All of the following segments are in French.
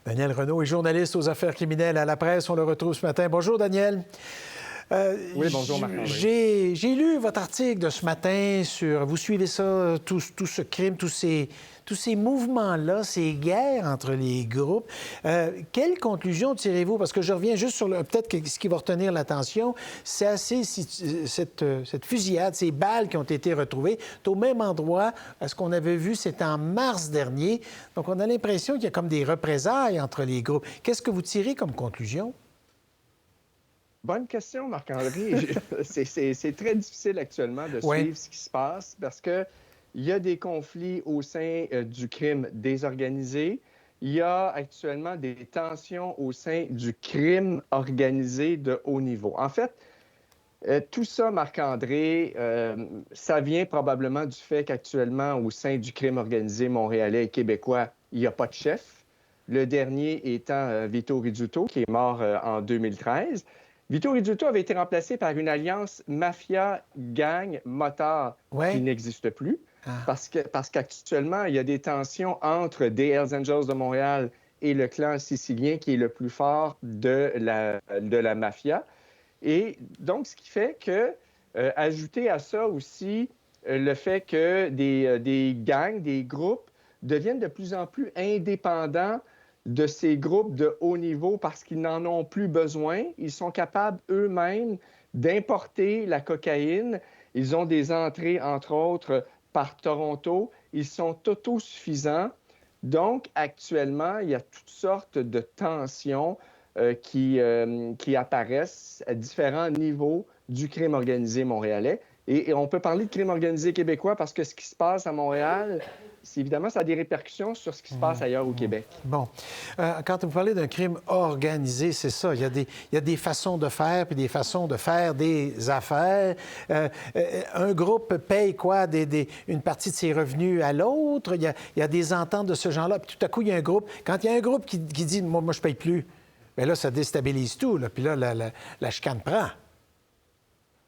Daniel Renaud est journaliste aux affaires criminelles à la presse. On le retrouve ce matin. Bonjour, Daniel. Oui, bonjour, Marc-André. J'ai lu votre article de ce matin sur... Vous suivez ça, tout ce crime, tous ces mouvements-là, ces guerres entre les groupes. Quelle conclusion tirez-vous? Parce que je reviens juste sur peut-être ce qui va retenir l'attention. C'est assez... Cette fusillade, ces balles qui ont été retrouvées, c'est au même endroit. Ce qu'on avait vu, c'était en mars dernier. Donc, on a l'impression qu'il y a comme des représailles entre les groupes. Qu'est-ce que vous tirez comme conclusion? Bonne question, Marc-André. C'est très difficile actuellement de suivre ce qui se passe parce qu'il y a des conflits au sein du crime désorganisé. Il y a actuellement des tensions au sein du crime organisé de haut niveau. En fait, tout ça, Marc-André, ça vient probablement du fait qu'actuellement, au sein du crime organisé montréalais et québécois, il n'y a pas de chef. Le dernier étant Vito Rizzuto, qui est mort en 2013. Vito Rizzuto avait été remplacé par une alliance mafia-gang-motard qui n'existe plus. Parce qu'actuellement, il y a des tensions entre des Hells Angels de Montréal et le clan sicilien qui est le plus fort de la mafia. Et donc, ce qui fait que, ajouter à ça aussi le fait que des gangs, des groupes deviennent de plus en plus indépendants de ces groupes de haut niveau parce qu'ils n'en ont plus besoin. Ils sont capables eux-mêmes d'importer la cocaïne. Ils ont des entrées, entre autres, par Toronto. Ils sont autosuffisants. Donc, actuellement, il y a toutes sortes de tensions qui apparaissent à différents niveaux du crime organisé montréalais. Et on peut parler de crime organisé québécois parce que ce qui se passe à Montréal, évidemment, ça a des répercussions sur ce qui se passe ailleurs au Québec. Bon. Quand vous parlez d'un crime organisé, c'est ça. Il y a des façons de faire puis des façons de faire des affaires. Un groupe paye quoi? Une partie de ses revenus à l'autre. Il y a des ententes de ce genre-là. Puis tout à coup, il y a un groupe. Quand il y a un groupe qui dit « Moi, je paye plus », bien là, ça déstabilise tout. Là. Puis là, la chicane prend.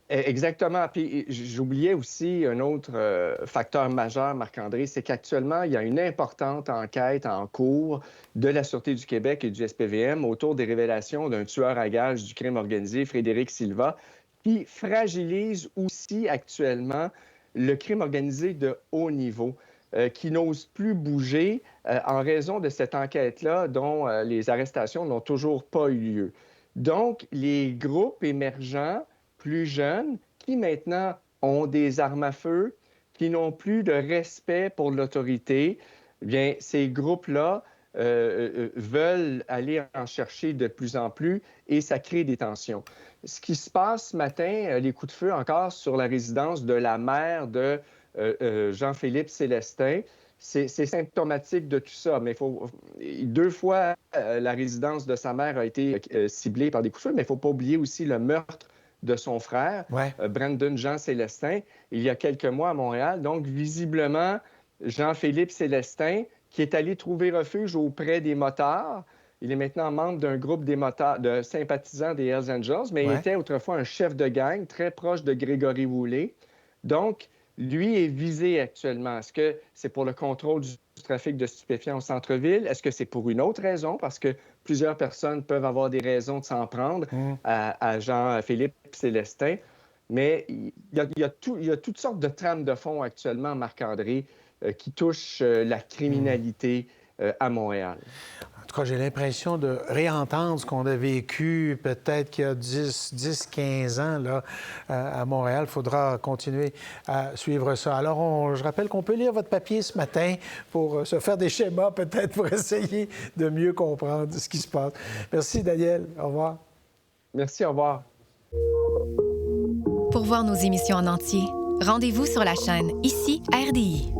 Exactement. Puis j'oubliais aussi un autre facteur majeur, Marc-André, c'est qu'actuellement, il y a une importante enquête en cours de la Sûreté du Québec et du SPVM autour des révélations d'un tueur à gages du crime organisé, Frédéric Silva, qui fragilise aussi actuellement le crime organisé de haut niveau, qui n'ose plus bouger en raison de cette enquête-là dont les arrestations n'ont toujours pas eu lieu. Donc, les groupes émergents plus jeunes, qui maintenant ont des armes à feu, qui n'ont plus de respect pour l'autorité, bien, ces groupes-là veulent aller en chercher de plus en plus et ça crée des tensions. Ce qui se passe ce matin, les coups de feu encore sur la résidence de la mère de Jean-Philippe Célestin, c'est symptomatique de tout ça. Mais deux fois, la résidence de sa mère a été ciblée par des coups de feu, mais il ne faut pas oublier aussi le meurtre de son frère, Brandon Jean Célestin, il y a quelques mois à Montréal. Donc, visiblement, Jean-Philippe Célestin, qui est allé trouver refuge auprès des motards, il est maintenant membre d'un groupe des motards, de sympathisants des Hells Angels, mais il était autrefois un chef de gang très proche de Grégory Woolley. Donc, lui est visé actuellement. Est-ce que c'est pour le contrôle du trafic de stupéfiants au centre-ville? Est-ce que c'est pour une autre raison? Parce que plusieurs personnes peuvent avoir des raisons de s'en prendre à Jean-Philippe Célestin. Mais il y a toutes sortes de trames de fond actuellement, Marc-André, qui touchent la criminalité à Montréal. En tout cas, j'ai l'impression de réentendre ce qu'on a vécu peut-être qu'il y a 10-15 ans là, à Montréal. Il faudra continuer à suivre ça. Alors, je rappelle qu'on peut lire votre papier ce matin pour se faire des schémas, peut-être, pour essayer de mieux comprendre ce qui se passe. Merci, Daniel. Au revoir. Merci, au revoir. Pour voir nos émissions en entier, rendez-vous sur la chaîne Ici RDI.